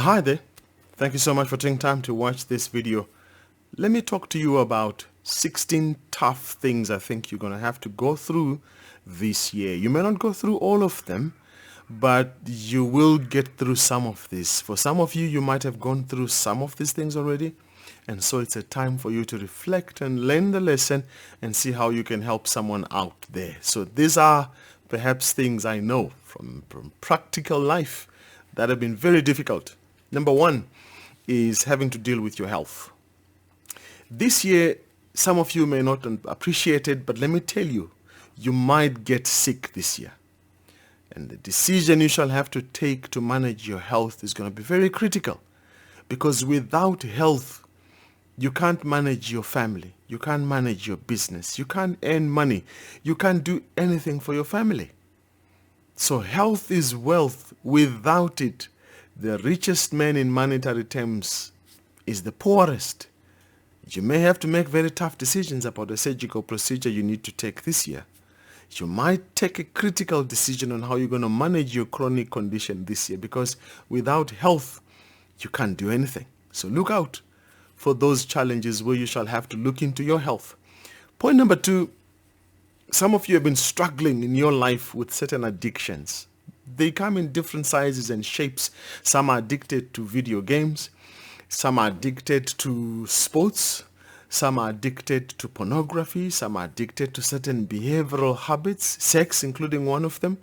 Hi there. Thank you so much for taking time to watch this video. Let me talk to you about 16 tough things I think you're going to have to go through this year. You may not go through all of them, but you will get through some of this. For some of you, you might have gone through some of these things already. And so it's a time for you to reflect and learn the lesson and see how you can help someone out there. So these are perhaps things I know from practical life that have been very difficult. Number one is having to deal with your health. This year, some of you may not appreciate it, but let me tell you, you might get sick this year. And the decision you shall have to take to manage your health is going to be very critical. Because without health, you can't manage your family. You can't manage your business. You can't earn money. You can't do anything for your family. So health is wealth. Without it, the richest man in monetary terms is the poorest. You may have to make very tough decisions about a surgical procedure you need to take this year. You might take a critical decision on how you're going to manage your chronic condition this year, because without health, you can't do anything. So look out for those challenges where you shall have to look into your health. Point number two, some of you have been struggling in your life with certain addictions. They come in different sizes and shapes. Some are addicted to video games. Some are addicted to sports. Some are addicted to pornography. Some are addicted to certain behavioral habits, sex including one of them.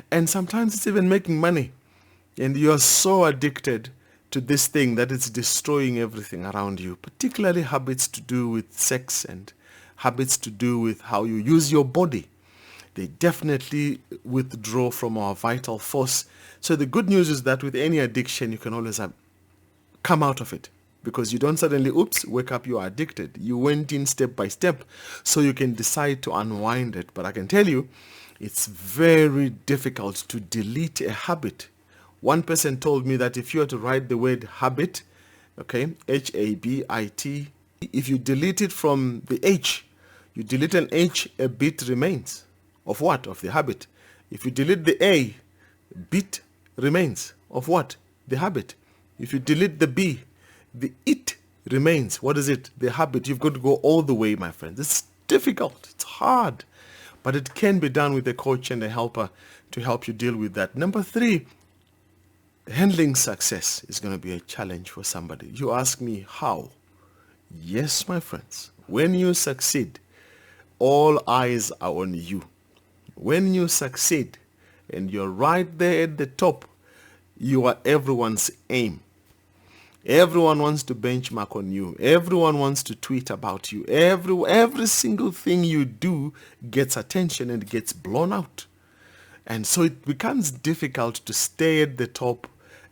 And sometimes it's even making money. And you're so addicted to this thing that it's destroying everything around you, particularly habits to do with sex and habits to do with how you use your body. They definitely withdraw from our vital force. So the good news is that with any addiction, you can always come out of it, because you don't suddenly, wake up, you are addicted. You went in step by step, so you can decide to unwind it. But I can tell you, it's very difficult to delete a habit. One person told me that if you were to write the word habit, okay, H-A-B-I-T, if you delete it from the H, you delete an H, a bit remains. Of what? Of the habit. If you delete the A, bit remains. Of what? The habit. If you delete the B, the it remains. What is it? The habit. You've got to go all the way, my friends. It's difficult. It's hard. But it can be done with a coach and a helper to help you deal with that. Number three, handling success is going to be a challenge for somebody. You ask me how? Yes, my friends. When you succeed, all eyes are on you. When you succeed and you're right there at the top, you are everyone's aim. Everyone wants to benchmark on you. Everyone wants to tweet about you. Every single thing you do gets attention and gets blown out. And so it becomes difficult to stay at the top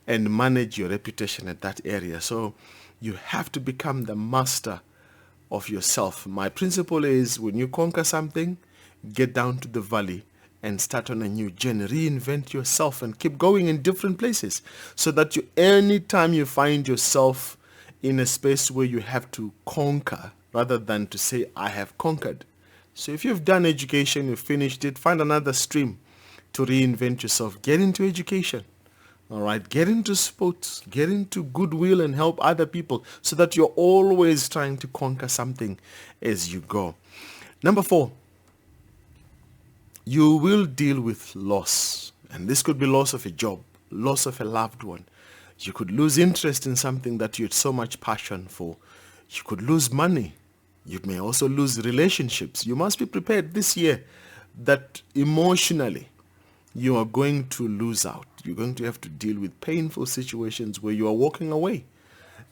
and manage your reputation at that area. So you have to become the master of yourself. My principle is, when you conquer something, get down to the valley and start on a new journey. Reinvent yourself and keep going in different places, so that anytime you find yourself in a space where you have to conquer, rather than to say, I have conquered. So if you've done education, you've finished it, find another stream to reinvent yourself. Get into education. All right, get into sports, get into goodwill and help other people, so that you're always trying to conquer something as you go. Number four, you will deal with loss. And this could be loss of a job, loss of a loved one. You could lose interest in something that you had so much passion for. You could lose money. You may also lose relationships. You must be prepared this year that emotionally you are going to lose out. You're going to have to deal with painful situations where you are walking away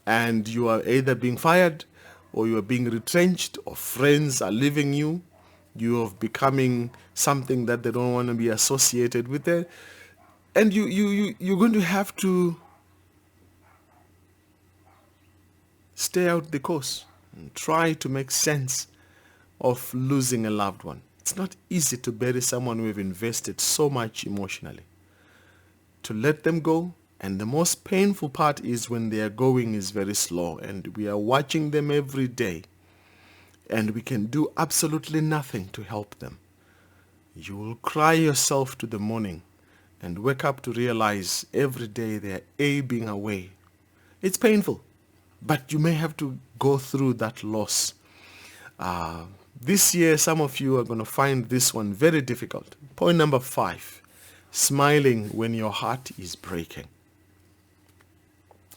and you are either being fired, or you are being retrenched, or friends are leaving you. You are becoming something that they don't want to be associated with it. And you're going to have to stay out the course and try to make sense of losing a loved one. It's not easy to bury someone we've invested so much emotionally. To let them go, and the most painful part is when they are going is very slow, and we are watching them every day, and we can do absolutely nothing to help them. You will cry yourself to the morning and wake up to realize every day they are ebbing away It's painful, but you may have to go through that loss. This year, some of you are going to find this one very difficult. Point number 5, smiling when your heart is breaking.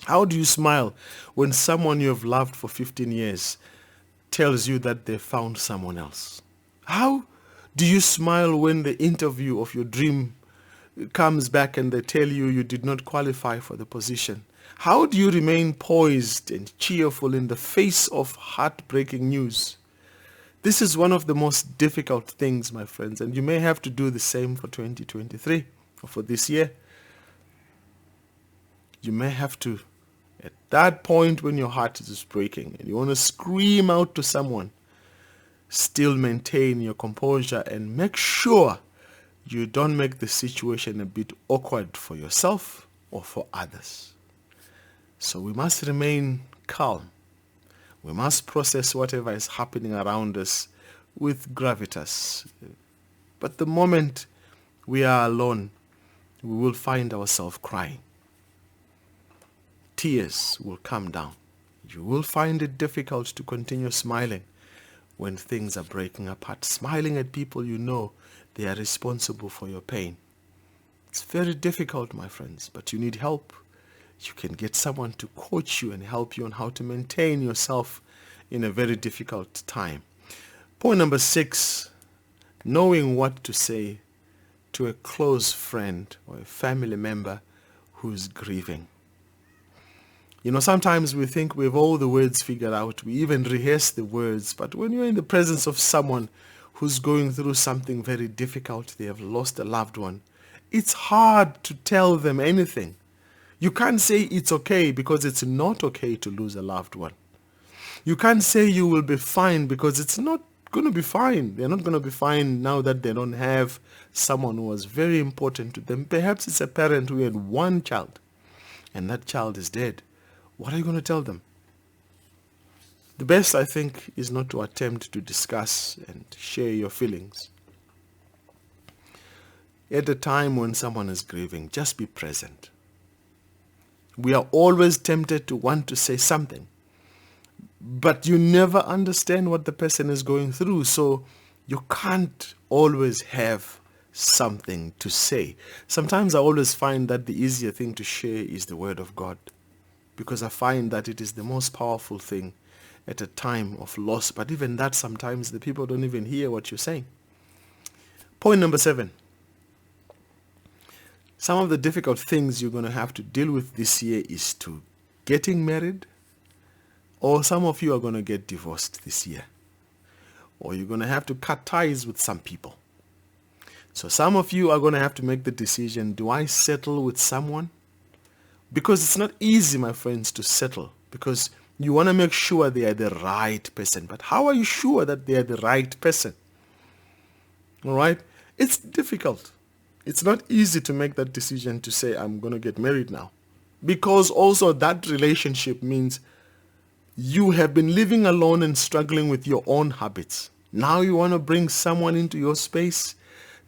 How do you smile when someone you have loved for 15 years tells you that they found someone else? How do you smile when the interview of your dream comes back and they tell you you did not qualify for the position? How do you remain poised and cheerful in the face of heartbreaking news? This is one of the most difficult things, my friends, and you may have to do the same for 2023 or for this year. You may have to, at that point when your heart is breaking and you want to scream out to someone, still maintain your composure and make sure you don't make the situation a bit awkward for yourself or for others. So we must remain calm. We must process whatever is happening around us with gravitas. But the moment we are alone, we will find ourselves crying. Tears will come down. You will find it difficult to continue smiling when things are breaking apart. Smiling at people you know they are responsible for your pain. It's very difficult, my friends, but you need help. You can get someone to coach you and help you on how to maintain yourself in a very difficult time. Point number 6, knowing what to say to a close friend or a family member who's grieving. You know, sometimes we think we have all the words figured out. We even rehearse the words. But when you're in the presence of someone who's going through something very difficult, they have lost a loved one, it's hard to tell them anything. You can't say it's okay because it's not okay to lose a loved one. You can't say you will be fine because it's not going to be fine. They're not going to be fine now that they don't have someone who was very important to them. Perhaps it's a parent who had one child and that child is dead. What are you going to tell them? The best, I think, is not to attempt to discuss and share your feelings. At a time when someone is grieving, just be present. We are always tempted to want to say something, but you never understand what the person is going through, so you can't always have something to say. Sometimes I always find that the easier thing to share is the Word of God, because I find that it is the most powerful thing at a time of loss. But even that, sometimes the people don't even hear what you're saying. Point number 7. Some of the difficult things you're going to have to deal with this year is to getting married, or some of you are going to get divorced this year, or you're going to have to cut ties with some people. So some of you are going to have to make the decision, do I settle with someone? Because it's not easy, my friends, to settle, because you want to make sure they are the right person. But how are you sure that they are the right person? All right? It's difficult. It's not easy to make that decision to say, I'm going to get married now. Because also that relationship means you have been living alone and struggling with your own habits. Now you want to bring someone into your space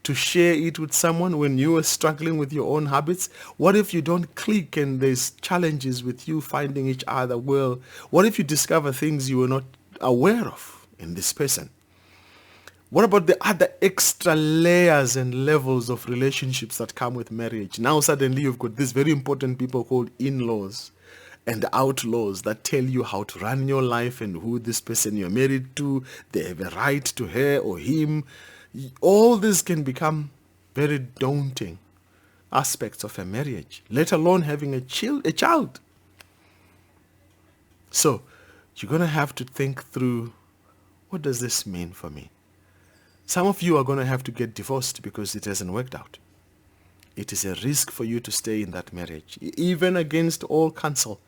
to share it with someone when you are struggling with your own habits. What if you don't click and there's challenges with you finding each other? Well, what if you discover things you were not aware of in this person? What about the other extra layers and levels of relationships that come with marriage? Now suddenly you've got these very important people called in-laws and outlaws that tell you how to run your life and who this person you're married to, they have a right to her or him. All this can become very daunting aspects of a marriage, let alone having a child. So you're going to have to think through, what does this mean for me? Some of you are going to have to get divorced because it hasn't worked out. It is a risk for you to stay in that marriage, even against all counsel.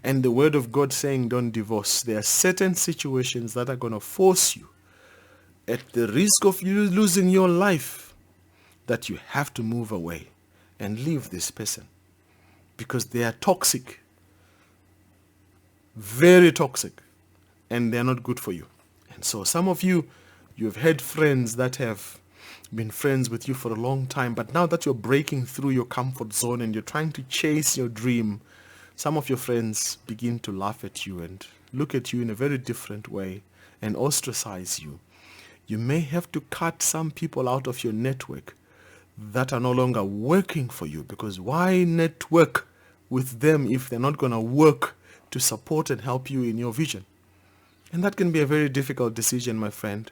And the word of God saying don't divorce. There are certain situations that are going to force you, at the risk of you losing your life, that you have to move away and leave this person because they are toxic, very toxic, and they're not good for you. And so some of you, you've had friends that have been friends with you for a long time, but now that you're breaking through your comfort zone and you're trying to chase your dream, some of your friends begin to laugh at you and look at you in a very different way and ostracize you. You may have to cut some people out of your network that are no longer working for you, because why network with them if they're not going to work to support and help you in your vision? And that can be a very difficult decision, my friend.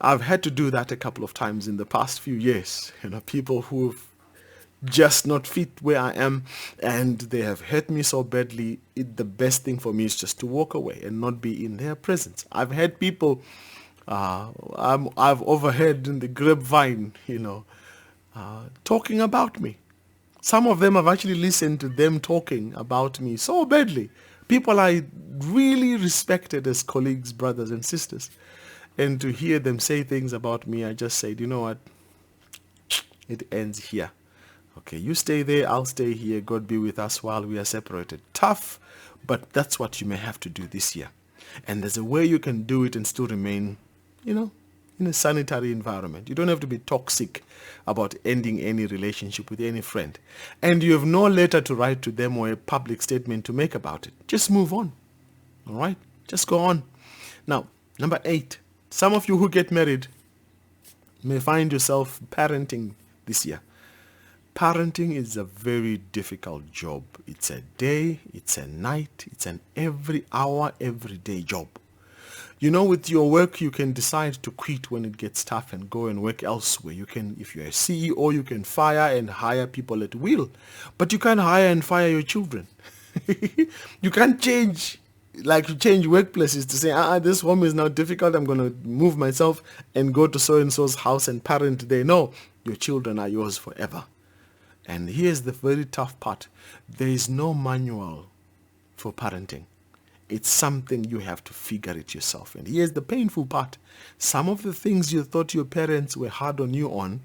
I've had to do that a couple of times in the past few years. People who've just not fit where I am, and they have hurt me so badly. The best thing for me is just to walk away and not be in their presence. I've had people, I've overheard in the grapevine, talking about me. Some of them have actually listened to them talking about me so badly. People I really respected as colleagues, brothers and sisters. And to hear them say things about me, I just said, you know what? It ends here. Okay, you stay there, I'll stay here. God be with us while we are separated. Tough, but that's what you may have to do this year. And there's a way you can do it and still remain, in a sanitary environment. You don't have to be toxic about ending any relationship with any friend. And you have no letter to write to them or a public statement to make about it. Just move on. All right? Just go on. Now, number 8. Some of you who get married may find yourself parenting this year. Parenting is a very difficult job. It's a day, it's a night, it's an every hour, every day job. With your work, you can decide to quit when it gets tough and go and work elsewhere. You can, if you're a CEO, you can fire and hire people at will. But you can't hire and fire your children. You can't change workplaces to say, this home is now difficult, I'm going to move myself and go to so-and-so's house and parent there. No, your children are yours forever. And here's the very tough part. There is no manual for parenting. It's something you have to figure it yourself. And here's the painful part. Some of the things you thought your parents were hard on you on,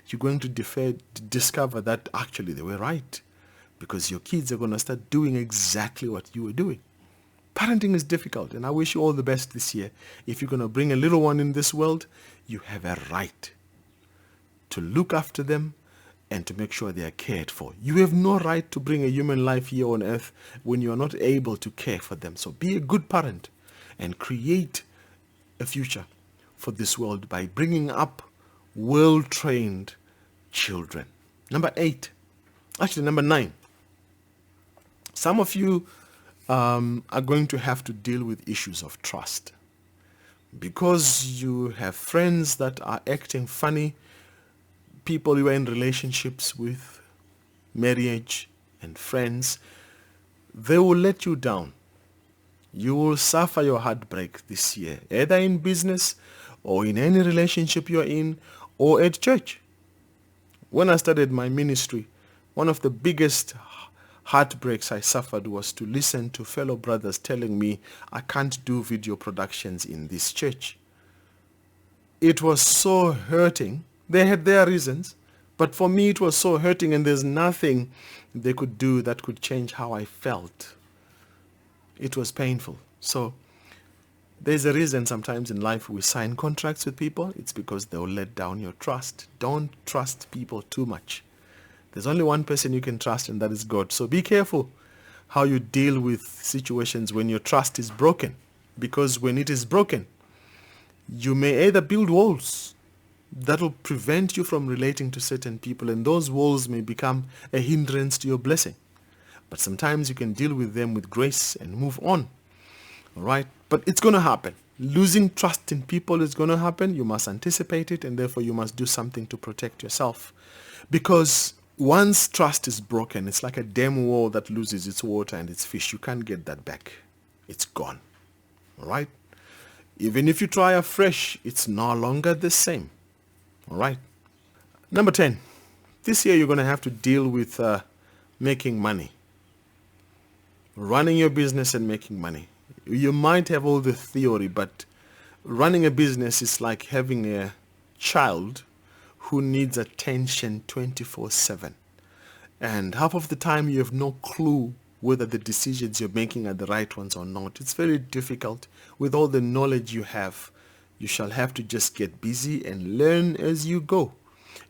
you're going to discover that actually they were right. Because your kids are going to start doing exactly what you were doing. Parenting is difficult, and I wish you all the best this year. If you're going to bring a little one in this world, you have a right to look after them and to make sure they are cared for. You have no right to bring a human life here on earth when you are not able to care for them. So be a good parent and create a future for this world by bringing up well-trained children. Number 9. Some of you are going to have to deal with issues of trust. Because you have friends that are acting funny, people you are in relationships with, marriage and friends, they will let you down. You will suffer your heartbreak this year, either in business or in any relationship you're in or at church. When I started my ministry, one of the biggest heartbreaks I suffered was to listen to fellow brothers telling me I can't do video productions in this church. It was so hurting. They had their reasons, but for me it was so hurting, and there's nothing they could do that could change how I felt. It was painful. So there's a reason sometimes in life we sign contracts with people. It's because they'll let down your trust. Don't trust people too much. There's only one person you can trust, and that is God. So be careful how you deal with situations when your trust is broken, because when it is broken, you may either build walls that will prevent you from relating to certain people, and those walls may become a hindrance to your blessing. But sometimes you can deal with them with grace and move on. All right? But it's going to happen. Losing trust in people is going to happen. You must anticipate it, and therefore you must do something to protect yourself. Because once trust is broken, it's like a dam wall that loses its water and its fish. You can't get that back. It's gone. All right? Even if you try afresh, it's no longer the same. All right. Number 10. This year you're going to have to deal with making money. Running your business and making money. You might have all the theory, but running a business is like having a child who needs attention 24/7. And half of the time you have no clue whether the decisions you're making are the right ones or not. It's very difficult. With all the knowledge you have, you shall have to just get busy and learn as you go.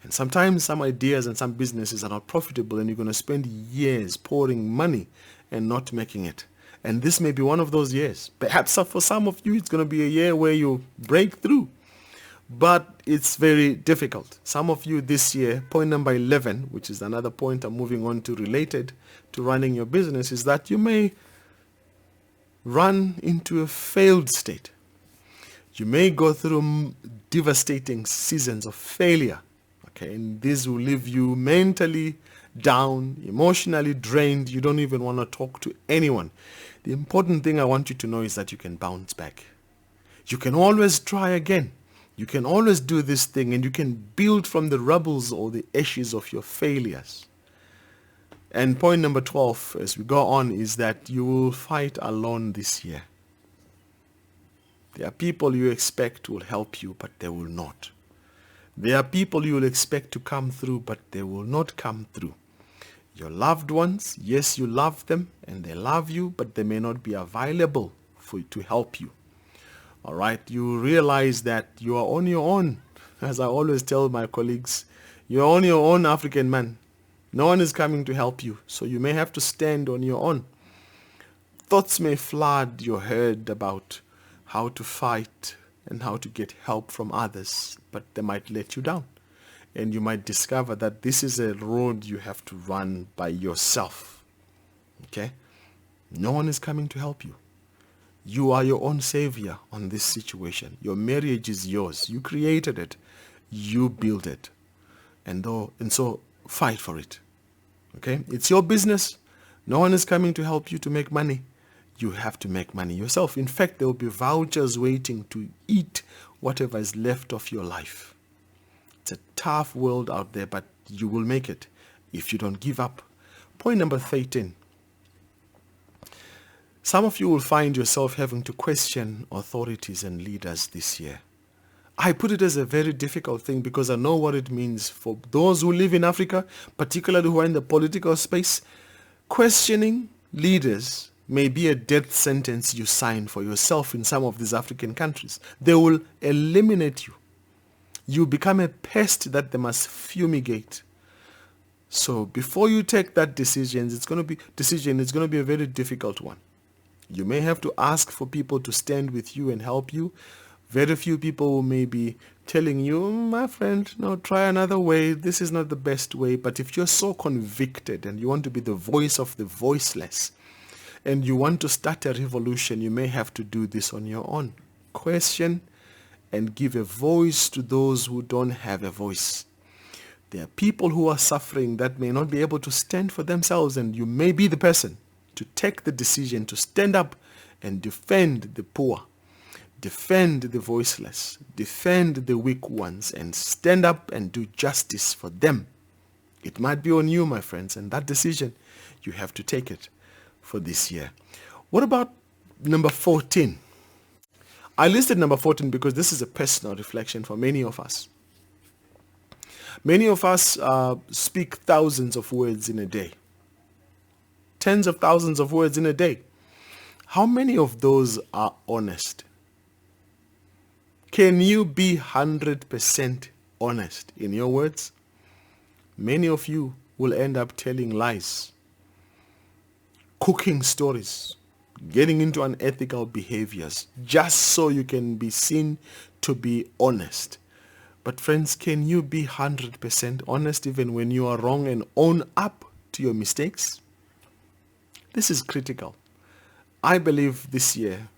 And sometimes some ideas and some businesses are not profitable, and you're going to spend years pouring money and not making it. And this may be one of those years. Perhaps for some of you, it's going to be a year where you break through. But it's very difficult. Some of you this year, point number 11, which is another point I'm moving on to related to running your business, is that you may run into a failed state. You may go through devastating seasons of failure. Okay, and this will leave you mentally down, emotionally drained. You don't even want to talk to anyone. The important thing I want you to know is that you can bounce back. You can always try again. You can always do this thing, and you can build from the rubbles or the ashes of your failures. And point number 12, as we go on, is that you will fight alone this year. There are people you expect will help you, but they will not. There are people you will expect to come through, but they will not come through. Your loved ones, yes, you love them and they love you, but they may not be available to help you. All right, you realize that you are on your own. As I always tell my colleagues, you're on your own, African man. No one is coming to help you, so you may have to stand on your own. Thoughts may flood your head about how to fight and how to get help from others, but they might let you down. And you might discover that this is a road you have to run by yourself. Okay? No one is coming to help you. You are your own savior on this situation. Your marriage is yours. You created it. You built it. And so fight for it. Okay? It's your business. No one is coming to help you to make money. You have to make money yourself. In fact, there will be vouchers waiting to eat whatever is left of your life. It's a tough world out there, but you will make it if you don't give up. Point number 13. Some of you will find yourself having to question authorities and leaders this year. I put it as a very difficult thing because I know what it means for those who live in Africa, particularly who are in the political space. Questioning leaders may be a death sentence you sign for yourself in some of these African countries. They will eliminate you. You become a pest that they must fumigate. So before you take that decision, it's going to be a very difficult one. You may have to ask for people to stand with you and help you. Very few people may be telling you, my friend, no, try another way. This is not the best way. But if you're so convicted and you want to be the voice of the voiceless and you want to start a revolution, you may have to do this on your own. Question and give a voice to those who don't have a voice. There are people who are suffering that may not be able to stand for themselves, and you may be the person to take the decision to stand up and defend the poor, defend the voiceless, defend the weak ones, and stand up and do justice for them. It might be on you, my friends, and that decision, you have to take it for this year. What about number 14? I listed number 14 because this is a personal reflection for many of us. Many of us speak thousands of words in a day. Tens of thousands of words in a day. How many of those are honest? Can you be 100% honest in your words? Many of you will end up telling lies, cooking stories, getting into unethical behaviors, just so you can be seen to be honest. But friends, can you be 100% honest even when you are wrong and own up to your mistakes? This is critical. I believe this year,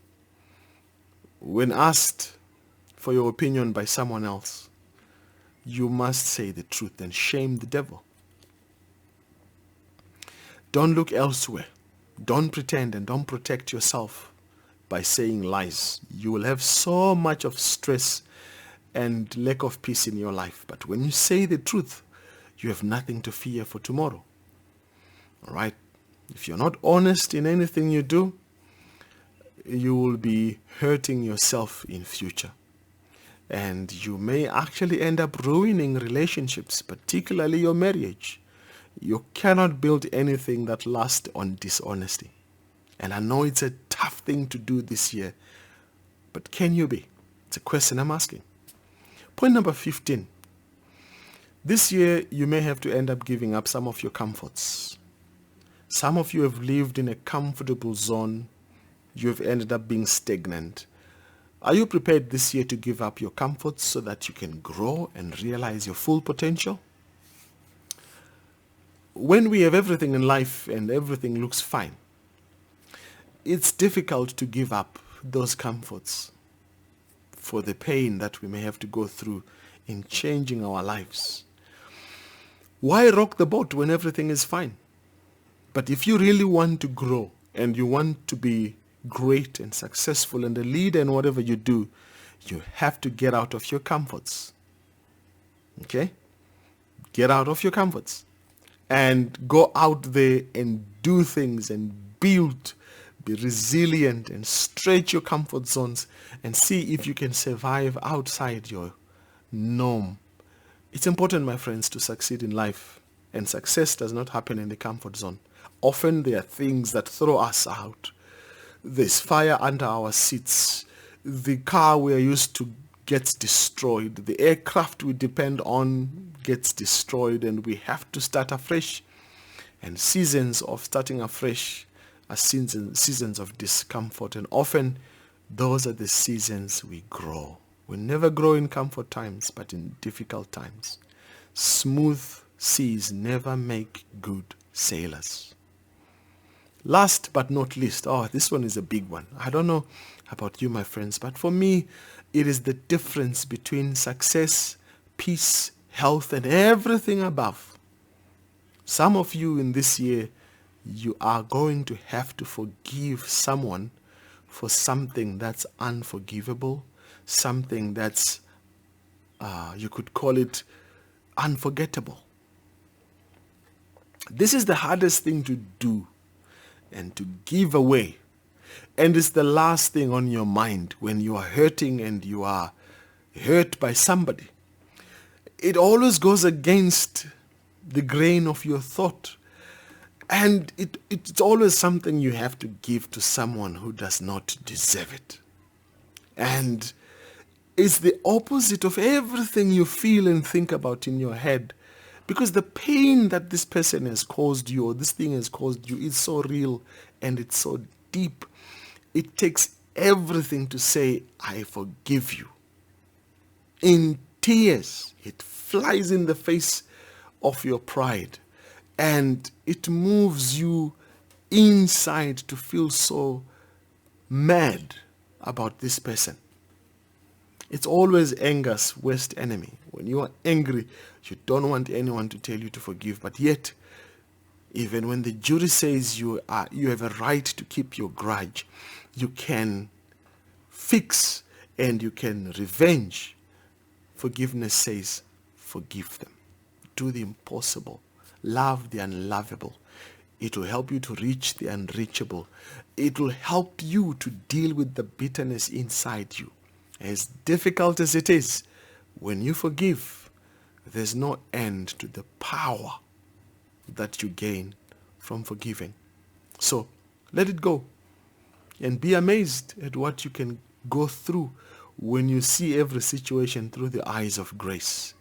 when asked for your opinion by someone else, you must say the truth and shame the devil. Don't look elsewhere. Don't pretend and don't protect yourself by saying lies. You will have so much of stress and lack of peace in your life. But when you say the truth, you have nothing to fear for tomorrow. All right? If you're not honest in anything you do, you will be hurting yourself in future. And you may actually end up ruining relationships, particularly your marriage. You cannot build anything that lasts on dishonesty. And I know it's a tough thing to do this year, but can you be? It's a question I'm asking. Point number 15. This year, you may have to end up giving up some of your comforts. Some of you have lived in a comfortable zone. You have ended up being stagnant. Are you prepared this year to give up your comforts so that you can grow and realize your full potential? When we have everything in life and everything looks fine, it's difficult to give up those comforts for the pain that we may have to go through in changing our lives. Why rock the boat when everything is fine? But if you really want to grow and you want to be great and successful and a leader in whatever you do, you have to get out of your comforts. Okay? Get out of your comforts and go out there and do things and build. Be resilient and stretch your comfort zones and see if you can survive outside your norm. It's important, my friends, to succeed in life, and success does not happen in the comfort zone. Often there are things that throw us out. There's fire under our seats. The car we are used to gets destroyed. The aircraft we depend on gets destroyed, and we have to start afresh. And seasons of starting afresh are seasons of discomfort, and often those are the seasons we grow. We never grow in comfort times, but in difficult times. Smooth seas never make good sailors. Last but not least, this one is a big one. I don't know about you, my friends, but for me, it is the difference between success, peace, health, and everything above. Some of you in this year, you are going to have to forgive someone for something that's unforgivable, something that's, you could call it unforgettable. This is the hardest thing to do and to give away. And it's the last thing on your mind when you are hurting and you are hurt by somebody. It always goes against the grain of your thought. And it's always something you have to give to someone who does not deserve it. And it's the opposite of everything you feel and think about in your head. Because the pain that this person has caused you or this thing has caused you is so real and it's so deep. It takes everything to say, I forgive you. In tears, it flies in the face of your pride. And it moves you inside to feel so mad about this person. It's always anger's worst enemy. When you are angry, you don't want anyone to tell you to forgive. But yet, even when the jury says you have a right to keep your grudge, you can fix and you can revenge. Forgiveness says, forgive them. Do the impossible. Love the unlovable. It will help you to reach the unreachable. It will help you to deal with the bitterness inside you. As difficult as it is, when you forgive, there's no end to the power that you gain from forgiving. So let it go and be amazed at what you can go through when you see every situation through the eyes of grace.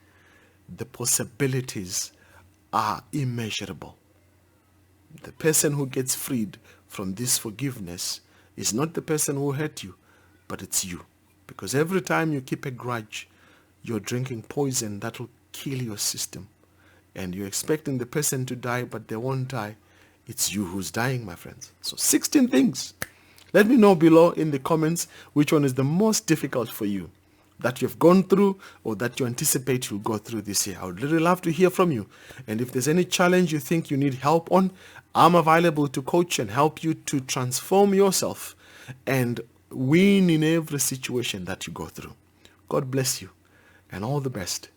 The possibilities are immeasurable. The person who gets freed from this forgiveness is not the person who hurt you, but it's you. Because every time you keep a grudge, you're drinking poison that will kill your system. And you're expecting the person to die, but they won't die. It's you who's dying, my friends. So 16 things. Let me know below in the comments which one is the most difficult for you that you've gone through or that you anticipate you'll go through this year. I would really love to hear from you. And if there's any challenge you think you need help on, I'm available to coach and help you to transform yourself and win in every situation that you go through. God bless you and all the best.